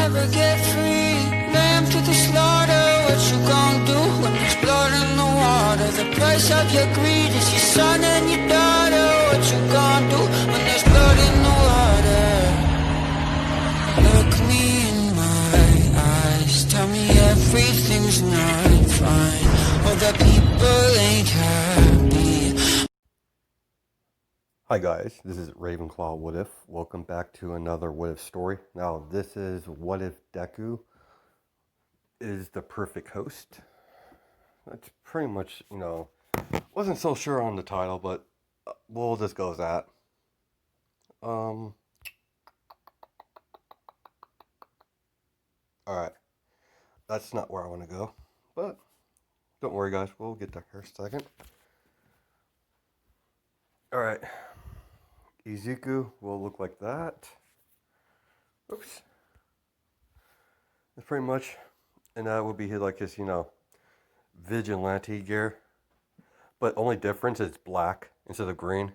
never get free. Lamb to the slaughter, what you gon' do when there's blood in the water? The price of your greed is your son and your daughter. What you gon' do when there's blood in the water? Look me in my eyes, tell me everything's not fine, or that people ain't happy. Hi guys, this is Ravenclaw What If. Welcome back to another What If story. Now this is what if Deku is the perfect host. That's pretty much, wasn't so sure on the title, but we'll just go with that. Alright, that's not where I want to go, but don't worry guys, we'll get there in a second. Alright. Izuku will look like that. Oops. That's pretty much, and that would be like his, vigilante gear. But only difference is black instead of green.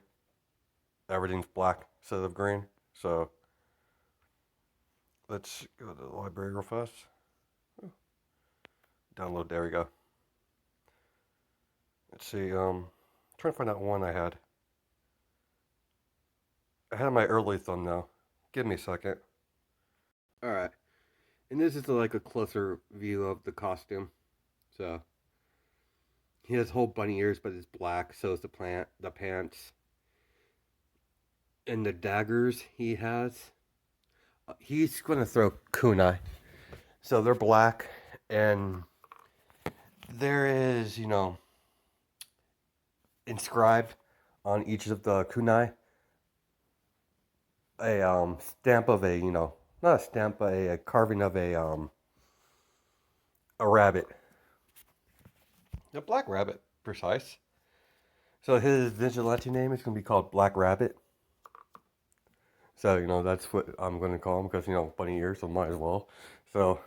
Everything's black instead of green. So let's go to the library real fast. Download, there we go. Let's see, trying to find out one I had. I had my early thumbnail. Give me a second. Alright. And this is like a closer view of the costume. So he has whole bunny ears, but it's black, so is the pants. And the daggers he has. He's gonna throw kunai. So they're black, and there is, inscribed on each of the kunai a stamp of a, not a stamp, but a carving of a rabbit. A black rabbit, precise. So his vigilante name is going to be called Black Rabbit. So, that's what I'm going to call him because, bunny ears, so might as well. So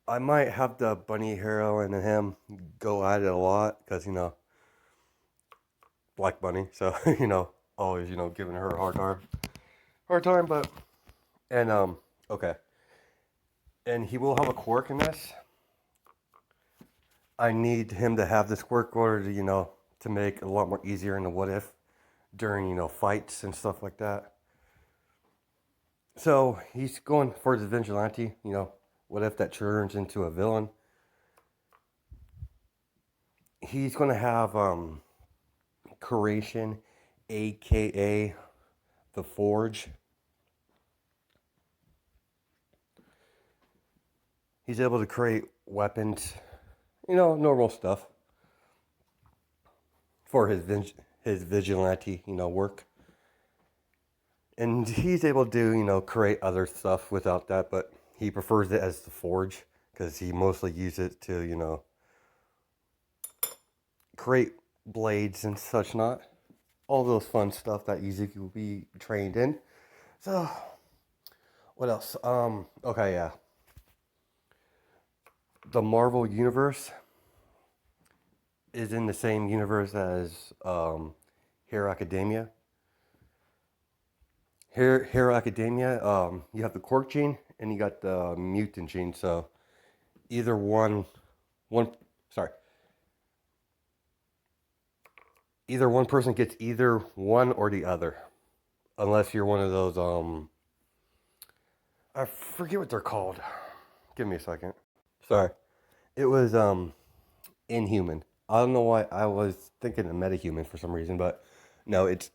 I might have the bunny hero and him go at it a lot because, Black Bunny. So, always, giving her a hard time, but, and, okay. And he will have a quirk in this. I need him to have this quirk order to, to make it a lot more easier in the what if during, fights and stuff like that. So he's going for the vigilante, what if that turns into a villain? He's going to have, Creation, aka the Forge. He's able to create weapons, normal stuff for his vigilante, work. And he's able to, create other stuff without that, but he prefers it as the Forge because he mostly uses it to, create blades and such not. All those fun stuff that Izuku will be trained in. So, what else? Okay, yeah. The Marvel Universe is in the same universe as Hero Academia. Hero Academia, you have the Quirk gene and you got the mutant gene. So either either one person gets either one or the other, unless you're one of those I forget what they're called. Give me a second. Sorry. It was Inhuman. I don't know why I was thinking of Metahuman for some reason, but no, it's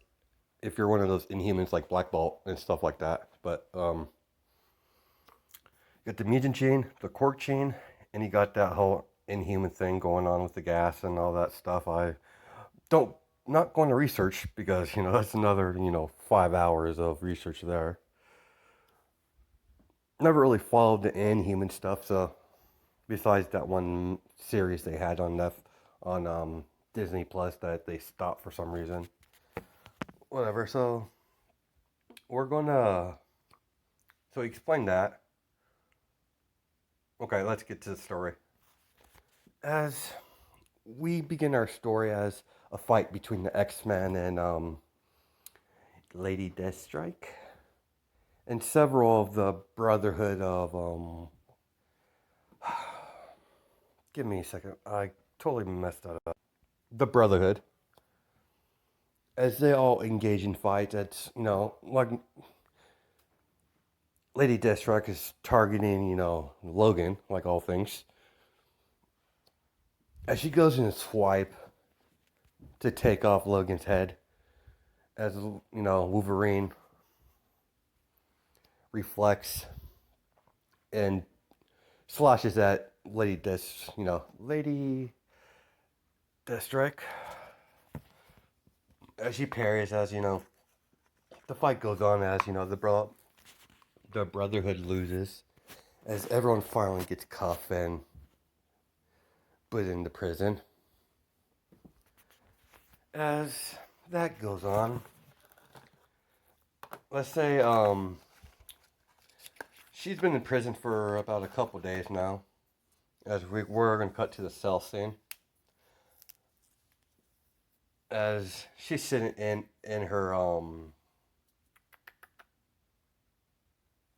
if you're one of those Inhumans like Black Bolt and stuff like that. But you got the mutant gene, the Quirk gene, and you got that whole Inhuman thing going on with the gas and all that stuff. Not going to research because that's another 5 hours of research there. Never really followed the Inhuman stuff, so besides that one series they had on Disney Plus that they stopped for some reason. Whatever. So we're gonna explain that. Okay, let's get to the story. As we begin our story as a fight between the X-Men and Lady Deathstrike. and several of the Brotherhood of give me a second. I totally messed that up. The Brotherhood, as they all engage in fights, it's like Lady Deathstrike is targeting Logan, like all things. As she goes in a swipe to take off Logan's head, as Wolverine reflects and slashes at Lady Deathstrike. As she parries, as the fight goes on, as the Brotherhood loses, as everyone finally gets cuffed and put into prison. As that goes on, let's say she's been in prison for about a couple days now. As we're gonna cut to the cell scene. As she's sitting in her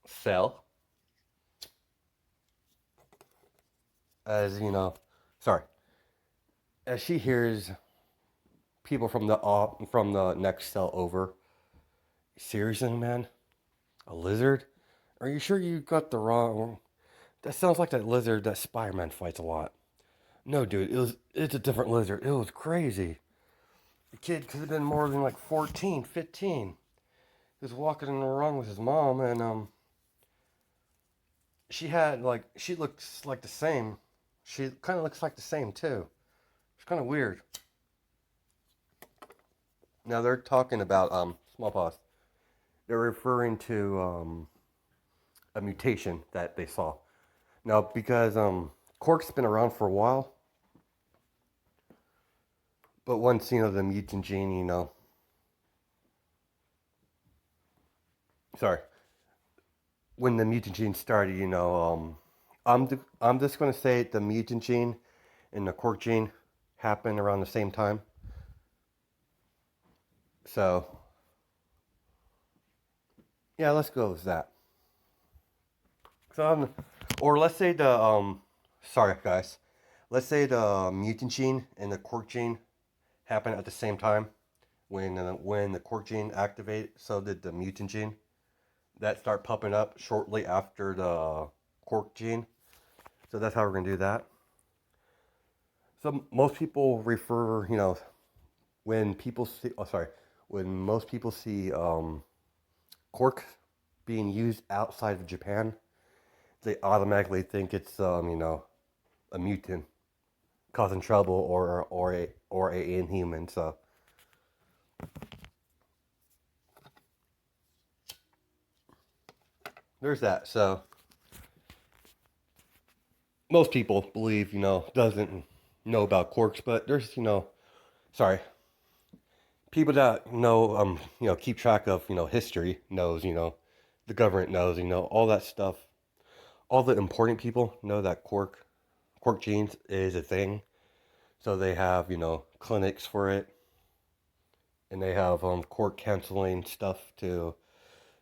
cell. As sorry. As she hears people from the next cell over. Seriously, man? A lizard? Are you sure you got the wrong? That sounds like that lizard that Spider-Man fights a lot. No, dude, it's a different lizard. It was crazy. The kid could have been more than like 14, 15. He was walking around with his mom, and she looks like the same. She kind of looks like the same too. It's kind of weird. Now they're talking about smallpox. They're referring to a mutation that they saw. Now because Quirk's been around for a while, but once the mutant gene, sorry, when the mutant gene started, I'm just gonna say the mutant gene and the Quirk gene happened around the same time. So yeah, let's go with that. So or let's say the sorry guys, let's say the mutant gene and the Quirk gene happened at the same time. When the Quirk gene activated, so did the mutant gene. That start popping up shortly after the Quirk gene. So that's how we're gonna do that. So most people refer, when people see, when most people see Quirk being used outside of Japan, they automatically think it's a mutant causing trouble or a inhuman. So there's that. So most people believe doesn't know about Quirks, but there's sorry, people that keep track of history knows the government knows all that stuff. All the important people know that Quirk genes is a thing, so they have clinics for it, and they have Quirk canceling stuff to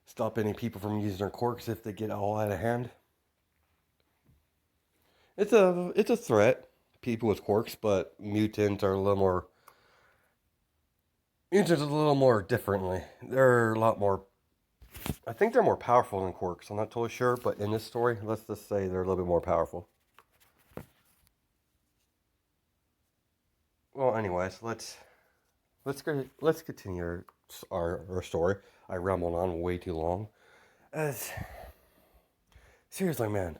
stop any people from using their Quirks if they get all out of hand. It's a threat, people with Quirks, but mutants are a little more. Mutants a little more differently. They're a lot more. I think they're more powerful than Quirks. I'm not totally sure, but in this story, let's just say they're a little bit more powerful. Well, anyways, let's continue our story. I rambled on way too long. As seriously, man,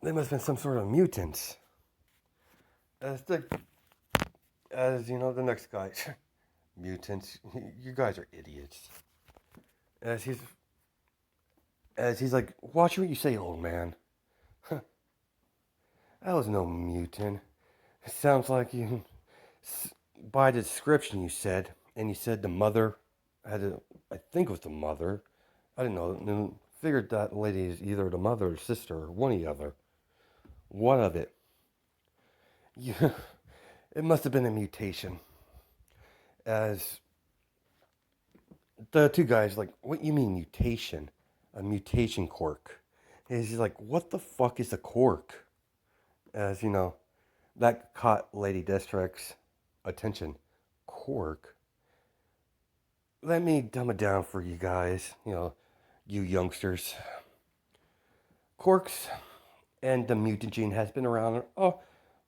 they must have been some sort of mutants. The next guy, mutants. You guys are idiots. As he's like, watch what you say, old man. That was no mutant. It sounds like you, by the description you said, and you said the mother I think it was the mother. I didn't know. Figured that lady is either the mother or sister or one or the other. One of it. Yeah, it must have been a mutation. As the two guys like, what you mean mutation? A mutation quirk? And he's like, what the fuck is a quirk? As you know, that caught Lady Deathstrike's attention. Quirk? Let me dumb it down for you guys, you youngsters. Quirks and the mutant gene has been around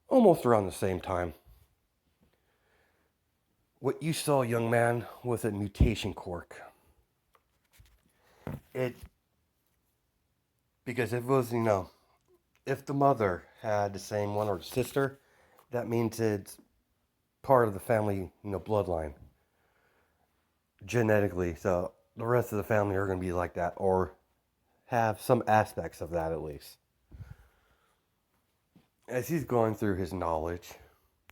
almost around the same time. What you saw, young man, was a mutation quirk. It because it was, if the mother had the same one or the sister, that means it's part of the family, bloodline genetically. So the rest of the family are going to be like that or have some aspects of that at least. As he's going through his knowledge,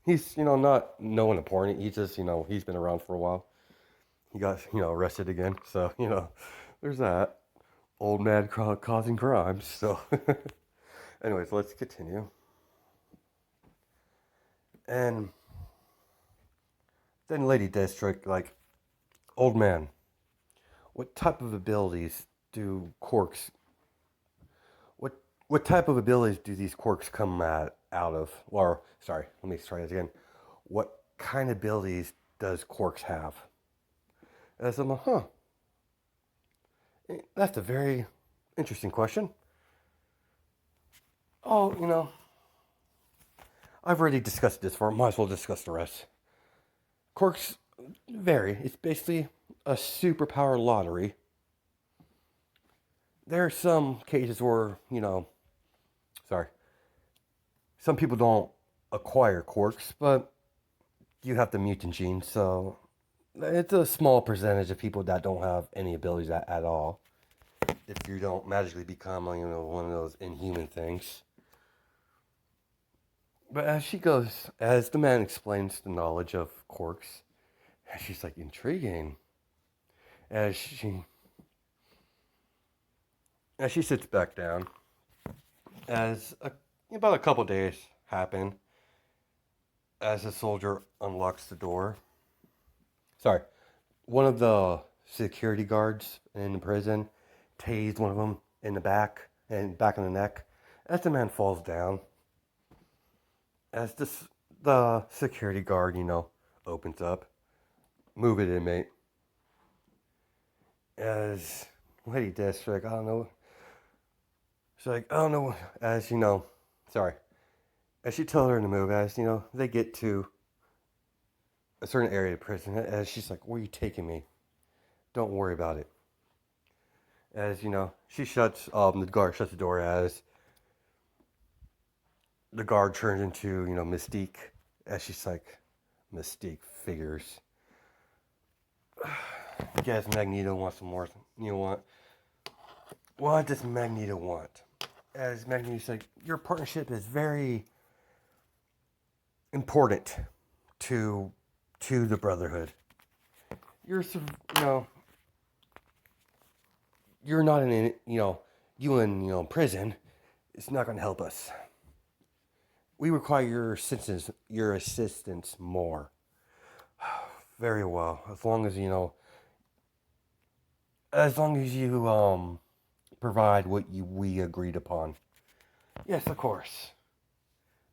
he's, not knowing important. He's just, he's been around for a while. He got, arrested again. So, there's that. Old man causing crimes. So, anyways, let's continue. And then Lady Deathstrike, like, old man, what type of abilities do quirks, what type of abilities do these quirks come out of? Or, sorry, let me try this again. What kind of abilities does quirks have? As I'm like, that's a very interesting question. Oh, I've already discussed this before. Might as well discuss the rest. Quirks vary. It's basically a superpower lottery. There are some cases where, sorry, some people don't acquire quirks, but you have the mutant gene, so it's a small percentage of people that don't have any abilities at all. If you don't magically become, one of those inhuman things. But as the man explains the knowledge of quirks, she's like, intriguing. As she sits back down, about a couple days happen, as a soldier unlocks the door. Sorry, one of the security guards in the prison tased one of them in the back and back of the neck. As the man falls down, as the security guard, opens up, move it, inmate. As Lady Deathstrike, I don't know. She's like, I don't know. As sorry. As she tells her to move, as they get to a certain area of the prison, as she's like, where are you taking me? Don't worry about it. As she the guard shuts the door as the guard turns into, Mystique. As she's like, Mystique figures. I guess Magneto wants some more. You know what does Magneto want? As Magneto's like, your partnership is very important to the Brotherhood. You're you're not in you in prison. It's not going to help us. We require your assistance more. Very well. As long as you provide what we agreed upon. Yes, of course.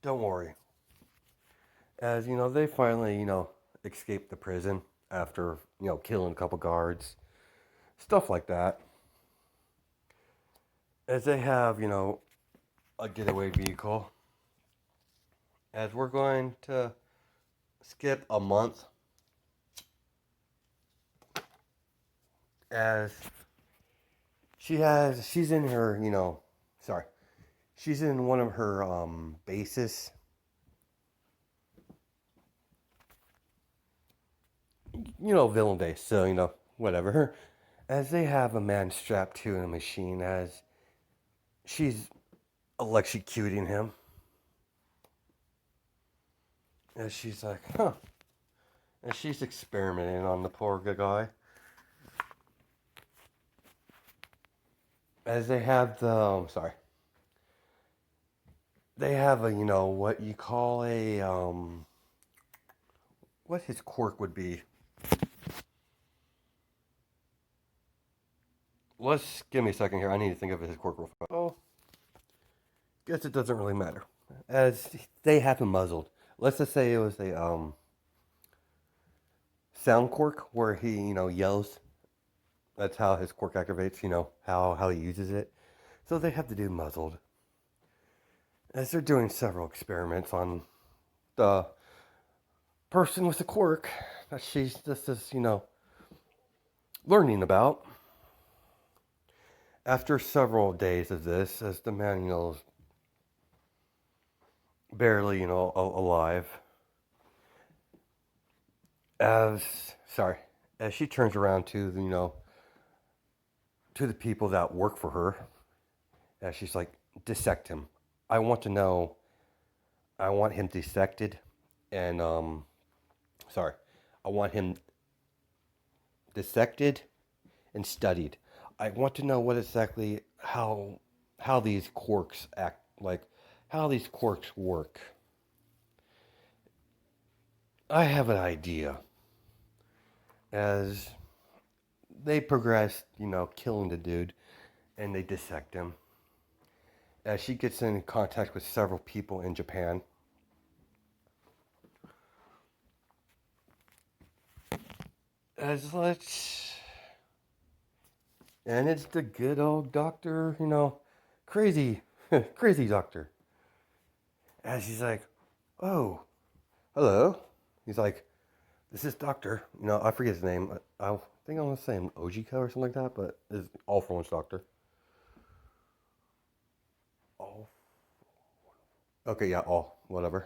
Don't worry. As they finally escape the prison after killing a couple guards, stuff like that. As they have a getaway vehicle. As we're going to skip a month. As she's in her, she's in one of her bases. Villain base, so, whatever. As they have a man strapped to a machine, as she's electrocuting him. As she's like, and she's experimenting on the poor guy. As they have they have a, what you call a, what his quirk would be. let's give me a second here. I need to think of his quirk real fast. Oh, guess it doesn't really matter, as they have him muzzled. Let's just say it was a sound quirk where he yells. That's how his quirk activates. How he uses it. So they have to do muzzled, as they're doing several experiments on the person with the quirk that she's just is learning about. After several days of this, as the man is barely alive, as sorry, as she turns around to to the people that work for her, as she's like, dissect him. I want to know. I want him dissected, and sorry, I want him dissected and studied. I want to know what exactly how these quirks act, like how these quirks work. I have an idea. As they progress, killing the dude, and they dissect him. As she gets in contact with several people in Japan, as let's, and it's the good old doctor, crazy, crazy doctor. As he's like, oh, hello. He's like, this is Doctor. I forget his name. I think I want to say him Ojiko or something like that, but it's all for one's doctor. All. Okay, yeah, all. Whatever.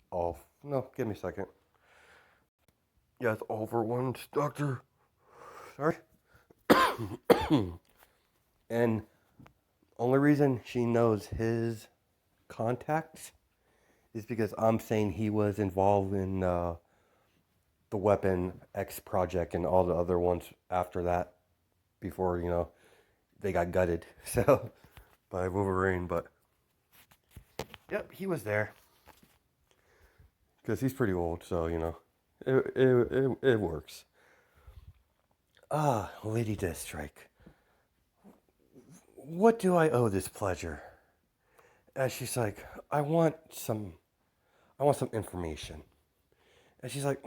All. No, give me a second. Yeah, it's all for one's doctor. Sorry. And only reason she knows his contacts is because I'm saying he was involved in the Weapon X project and all the other ones after that, before they got gutted. So by Wolverine, but yep, he was there because he's pretty old. So it works. Ah, Lady Deathstrike. What do I owe this pleasure? And she's like, I want some information. And she's like,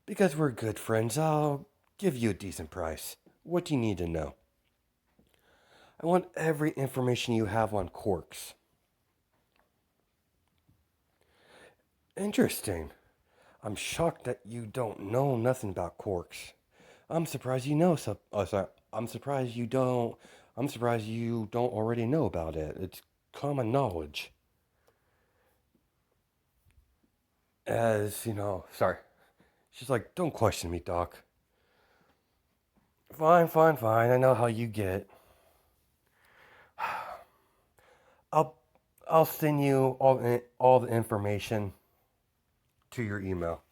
because we're good friends, I'll give you a decent price. What do you need to know? I want every information you have on quirks. Interesting. I'm shocked that you don't know nothing about quirks. I'm surprised you know some. Oh, sorry. I'm surprised you don't. I'm surprised you don't already know about it. It's common knowledge. As sorry. She's like, don't question me, Doc. Fine, fine, fine. I know how you get. I'll I'll send you all the information to your email.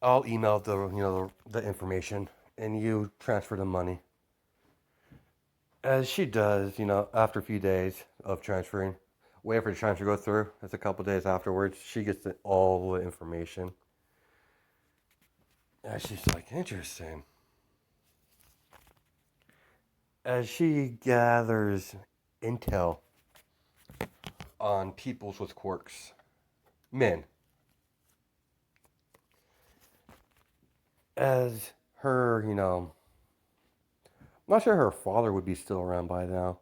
I'll email the information, and you transfer the money. As she does, after a few days of transferring, wait for the transfer to go through. It's a couple days afterwards. She gets all the information. And she's like, interesting. As she gathers intel on peoples with quirks, men, as her, I'm not sure her father would be still around by now.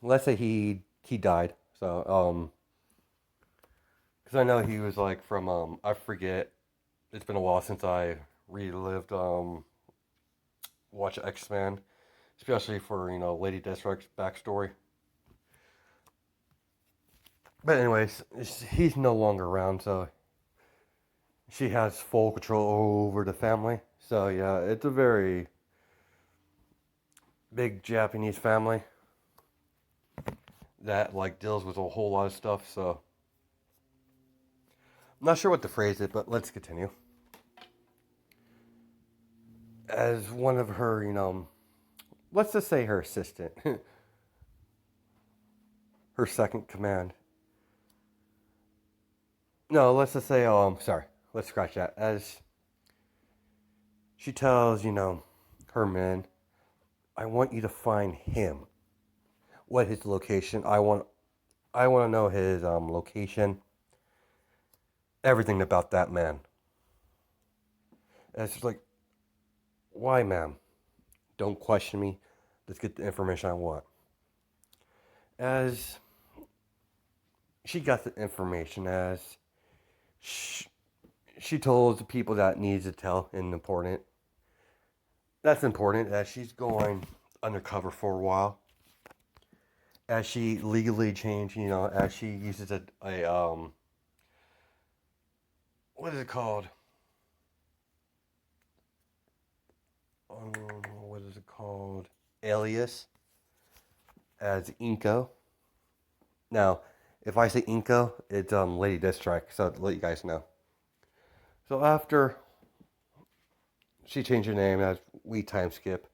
Let's say he died. So because I know he was like from I forget. It's been a while since I relived watch X-Men, especially for Lady Deathstroke's backstory. But anyways, he's no longer around, so she has full control over the family. So yeah, it's a very big Japanese family that like deals with a whole lot of stuff. So I'm not sure what to phrase it, but let's continue. As one of her, let's just say her assistant, her second command. No, let's just say, sorry, let's scratch that. As she tells, her men, I want you to find him. What his location? I want to know his location. Everything about that man. And it's just like, why, ma'am? Don't question me. Let's get the information I want. As she got the information, as she told the people that needs to tell and important. That's important as she's going undercover for a while. As she legally changed, as she uses a what is it called? What is it called? Alias as Inko. Now, if I say Inko, it's Lady Deathstrike, so to let you guys know. So after she changed her name, as we time skip,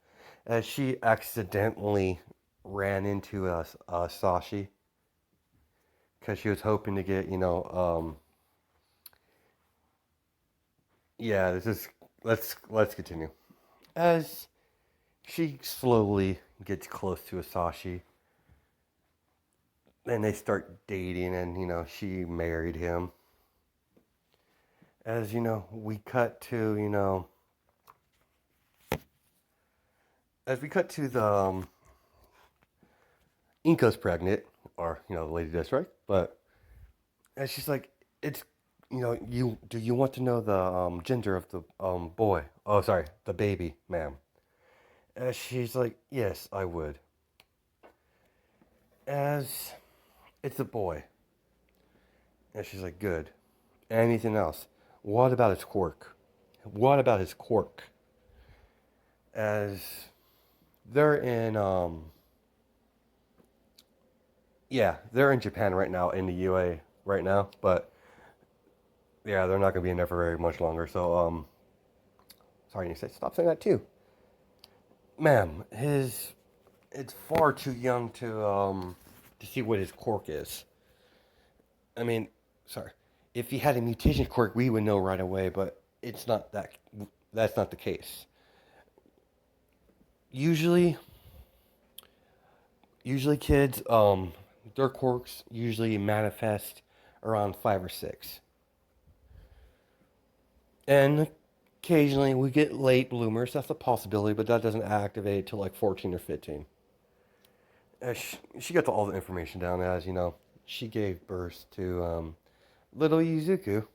as she accidentally ran into a Sashi because she was hoping to get, yeah, this is let's continue. As she slowly gets close to Asashi, and they start dating, and she married him. As we cut to as we cut to the Inko's pregnant, or the Lady Deathstrike, but as she's like, it's you do you want to know the gender of the boy? Oh, sorry, the baby, ma'am. As she's like, yes, I would. As it's a boy. And she's like, good. Anything else? What about his quirk? What about his quirk? As they're in they're in Japan right now, in the UA right now, but yeah, they're not gonna be in there for very much longer. So sorry, you say stop saying that too. Ma'am, it's far too young to see what his quirk is. I mean, sorry. If he had a mutation quirk, we would know right away, but it's not that. That's not the case. Usually, kids, their quirks usually manifest around 5 or 6, and occasionally we get late bloomers. That's a possibility, but that doesn't activate till like 14 or 15. She got all the information down as she gave birth to little Izuku.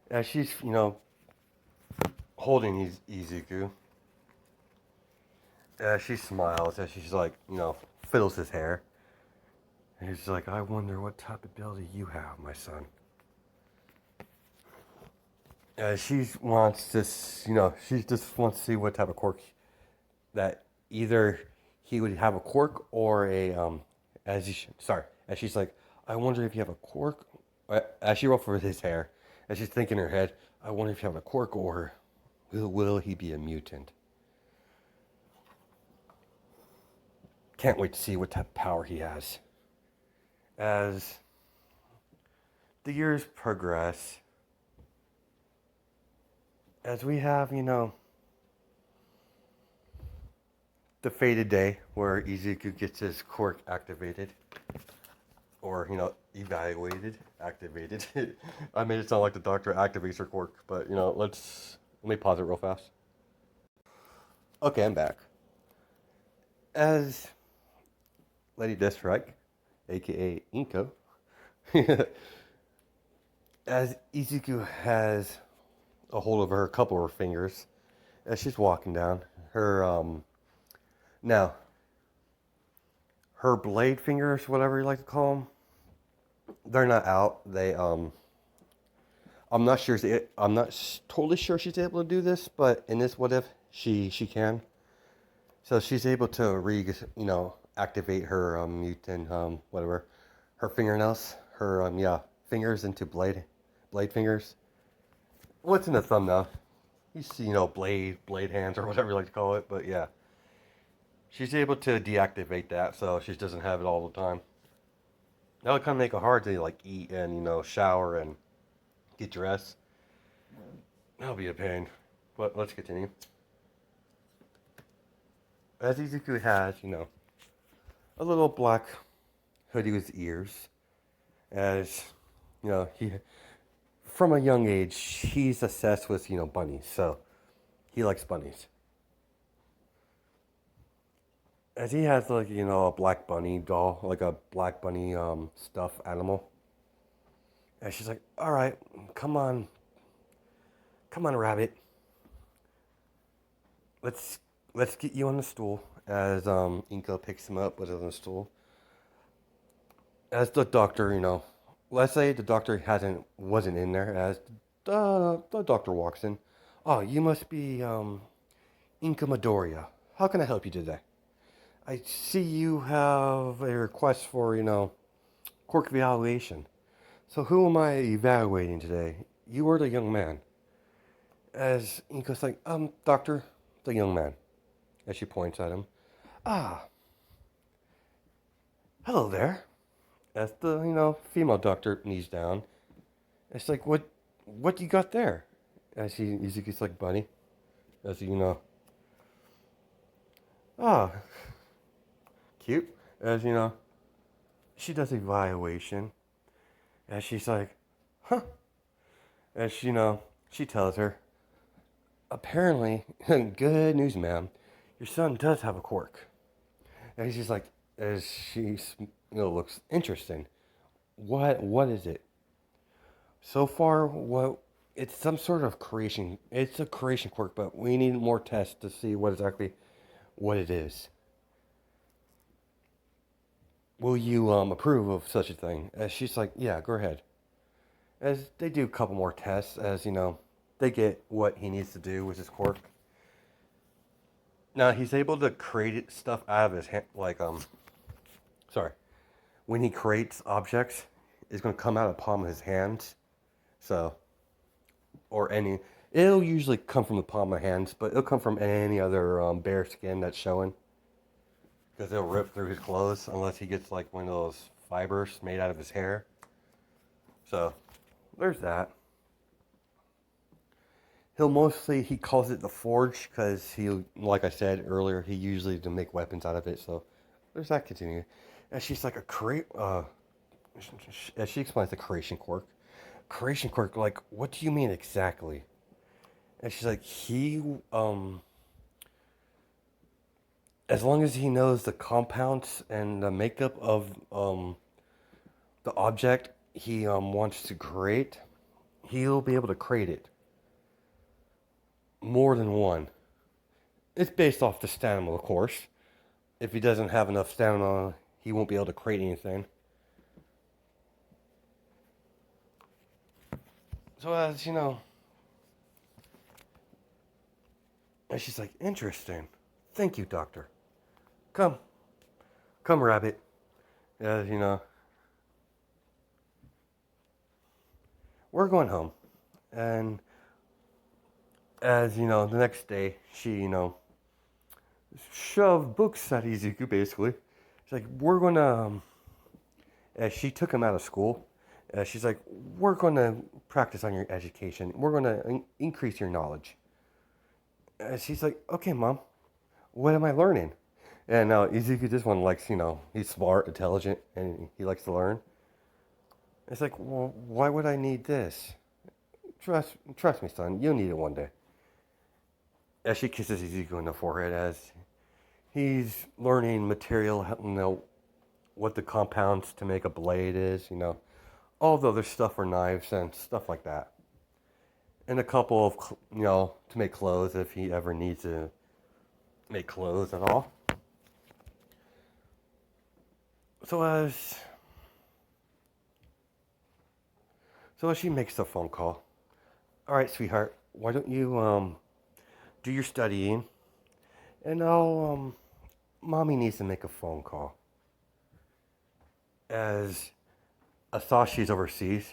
As she's holding Izuku, she smiles as she's like fiddles his hair, and he's like, I wonder what type of ability you have, my son. She wants this, she just wants to see what type of quirk that either he would have a quirk or a as she's like, I wonder if you have a quirk. As she ruffles his hair, as she's thinking in her head, I wonder if you have a quirk or will he be a mutant? Can't wait to see what type of power he has. As the years progress, as we have, the fated day where Izuku gets his quirk activated. Or, evaluated, activated. I made it sound like the doctor activates her quirk, but, let me pause it real fast. Okay, I'm back. As Lady Deathstrike, aka Inko, as Izuku has a hold of her couple of her fingers, as she's walking down, now, her blade fingers, whatever you like to call them, they're not out. I'm not sure. I'm not totally sure she's able to do this, but in this what if she can. So she's able to activate her mutant whatever, her fingernails, her fingers into blade fingers. What's in the thumbnail? You see, blade hands or whatever you like to call it. But yeah, she's able to deactivate that, so she doesn't have it all the time. That would kind of make it hard to like eat and shower and get dressed. That'll be a pain. But let's continue. As Izuku has, a little black hoodie with ears. As, he from a young age, he's obsessed with, bunnies. So he likes bunnies. As he has, like, a black bunny doll, like a black bunny stuffed animal. And she's like, all right, come on, rabbit. Let's get you on the stool. As Inko picks him up, puts it on the stool. As the doctor, let's say the doctor wasn't in there. As the doctor walks in, oh, you must be Inka Midoriya. How can I help you today? I see you have a request for Quirk evaluation. So who am I evaluating today? You or the young man? As Inko's like, doctor, the young man. As she points at him. Ah, hello there. As the, female doctor knees down. It's like, what you got there? As Izuku's like, bunny. As ah, cute. As she does evaluation. As she's like, huh. As she tells her, apparently, good news, ma'am. Your son does have a quirk. And she's like, as she looks interesting. What is it? So far, it's some sort of creation. It's a creation quirk, but we need more tests to see what it is. Will you approve of such a thing? As she's like, yeah, go ahead. As they do a couple more tests, as they get what he needs to do with his quirk. Now he's able to create stuff out of his hand, like sorry, when he creates objects, it's going to come out of the palm of his hands. So, it'll usually come from the palm of hands, but it'll come from any other bare skin that's showing. Because it'll rip through his clothes unless he gets like one of those fibers made out of his hair. So, there's that. He calls it the forge because like I said earlier, he usually to make weapons out of it. So, there's that continuing. And she's like, as she explains the creation quirk. Creation quirk, like, what do you mean exactly? And she's like, as long as he knows the compounds and the makeup of the object he wants to create, he'll be able to create it. More than one. It's based off the stamina, of course. If he doesn't have enough stamina, he won't be able to create anything. So as and she's like, interesting. Thank you, doctor. Come, rabbit. As we're going home, and as the next day she shoved books at Izuku basically. She's like, we're gonna. As she took him out of school, she's like, we're gonna practice on your education. We're gonna increase your knowledge. She's like, okay, mom, what am I learning? And Izuku, this one likes, he's smart, intelligent, and he likes to learn. It's like, well, why would I need this? Trust me, son, you'll need it one day. As she kisses Izuku in the forehead, as he's learning material, what the compounds to make a blade is, all the other stuff for knives and stuff like that. And a couple of, to make clothes if he ever needs to make clothes at all. So as she makes the phone call. All right, sweetheart, why don't you do your studying, and mommy needs to make a phone call. As Asashi's overseas,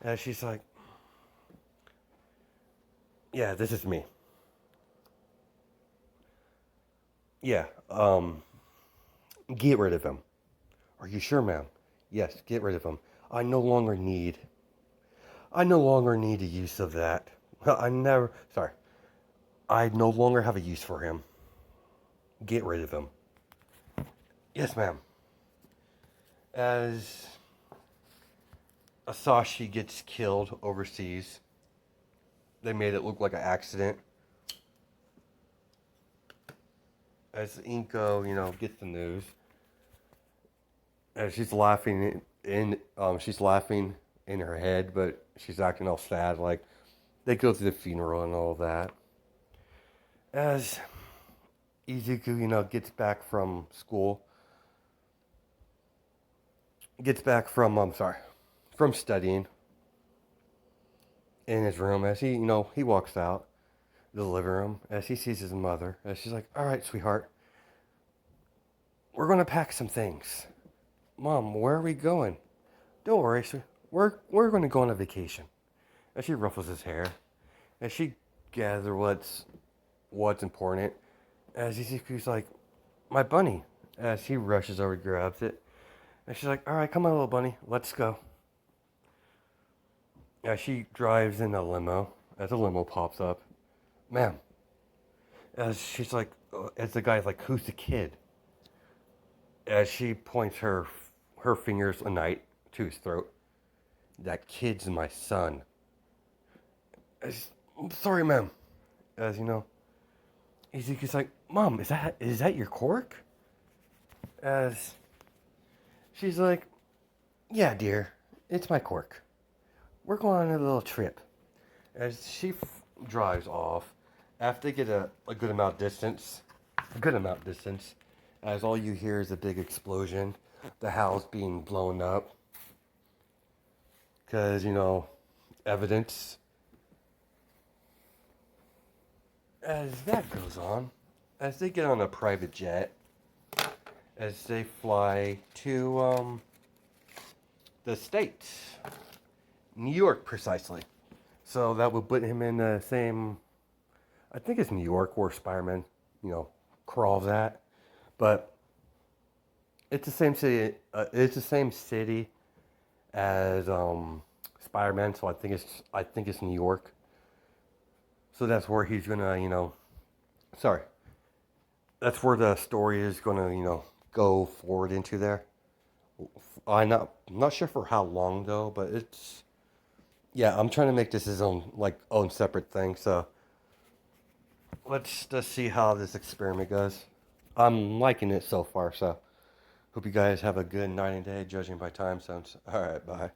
as she's like, yeah, this is me. Yeah, get rid of him. Are you sure, ma'am? Yes, get rid of him. I no longer need. I no longer need a use of that. Sorry. I no longer have a use for him. Get rid of him. Yes, ma'am. As Asashi gets killed overseas, they made it look like an accident. As Inko, gets the news, and she's laughing in her head, but she's acting all sad. Like they go to the funeral and all that. As Izuku, gets back from school, from studying in his room. As he walks out the living room, as he sees his mother, as she's like, "All right, sweetheart, we're gonna pack some things." "Mom, where are we going?" "Don't worry, sir. We're gonna go on a vacation." As she ruffles his hair, as she gathers what's important, as Izuku's like, "My bunny," as he rushes over, grabs it, and she's like, "All right, come on, little bunny, let's go." As she drives in a limo, as a limo pops up, "Ma'am," as she's like, as the guy's like, "Who's the kid?" As she points her fingers a night to his throat, "That kid's my son." "I'm sorry, ma'am." As Izuku's like, "Mom, is that your Quirk?" As she's like, "Yeah, dear, it's my Quirk. We're going on a little trip." As she drives off, after they get a good amount distance, as all you hear is a big explosion, the house being blown up, because evidence. As that goes on, as they get on a private jet, as they fly to the States, New York precisely. So that would put him in the same, I think it's New York where Spider-Man, crawls at. But it's the same city. It's the same city as Spider-Man. So I think it's New York. So that's where he's gonna, sorry, that's where the story is gonna, go forward into there. I'm not sure for how long though, but it's, yeah, I'm trying to make this his own separate thing. So let's just see how this experiment goes. I'm liking it so far. So hope you guys have a good night and day, judging by time zones. All right, bye.